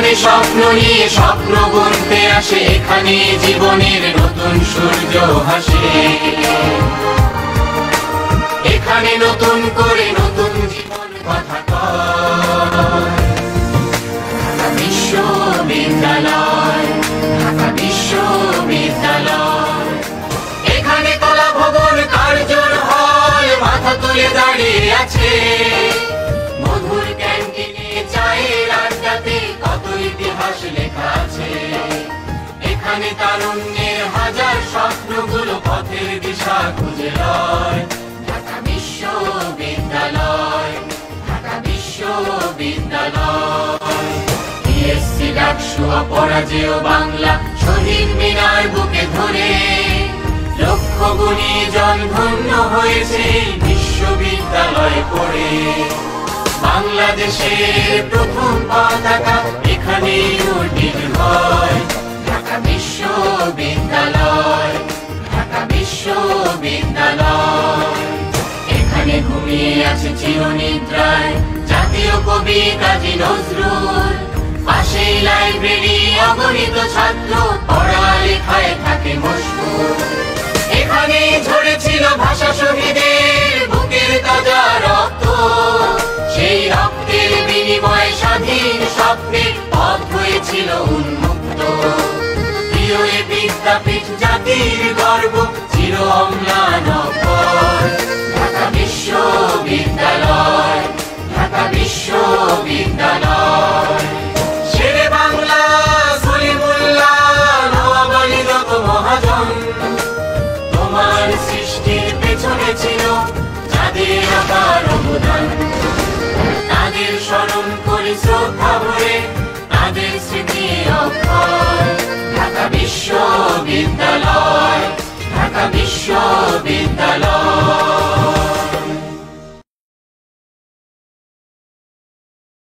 এখানে স্বপ্ন নিয়ে স্বপ্ন গড়তে আসে, এখানে জীবনের নতুন সূর্য হাসে, এখানে নতুন করে নতুন জীবন কথা কয়। ঢাকা বিশ্ববিদ্যালয়, ঢাকা বিশ্ববিদ্যালয়, এখানে কলা ভবন কার্জন হল মাথা তুলে দাঁড়িয়ে আছে। মধুর ক্যান্টিনে চায়ের আড্ডাতে কত ইতিহাস লেখা আছে। এখানে তারুণ্যের হাজার স্বপ্নগুলো পথের দিশা খুঁজে লয়। ঢাকা বিশ্ববিদ্যালয়, ঢাকা বিশ্ববিদ্যালয়। টিএসসি, ডাকসু, অপরাজেয় বাংলা, শহীদ মিনার বুকে ধরে লক্ষ গুণী জন ধন্য হয়েছে বিশ্ববিদ্যালয় পড়ে। বাংলাদেশের প্রথম পতাকা এখানেই উড্ডীন হয়। ঢাকা বিশ্ববিদ্যালয়, ঢাকা বিশ্ববিদ্যালয়, এখানে ঘুমিয়ে আছে চিরনিদ্রায় জাতীয় কবি কাজী নজরুল। পাশেই লাইব্রেরি, অগণিত ছাত্র পড়ালেখায় থাকে মশগুল। এখানে ঝরেছিল ভাষা শহীদের বুকের তাজা রক্ত, সেই রক্তের বিনিময়ে স্বাধীন স্বপ্নের পথ হয়েছিল উন্মুক্ত। প্রিয় এ বিদ্যাপীঠ জাতির গর্ব, চির অম্লান অক্ষর। ঢাকা বিশ্ববিদ্যালয়, ঢাকা বিশ্ববিদ্যালয়, শেরে বাংলা সলিমুল্লাহ নওয়াব আলী যত মহাজন। তোমার সৃষ্টির পেছনে ছিল যাদের অপার অবদান, তাদের স্মরণ করি শ্রদ্ধা ভরে, তাদের স্মৃতি অক্ষয়। ঢাকা বিশ্ববিদ্যালয়।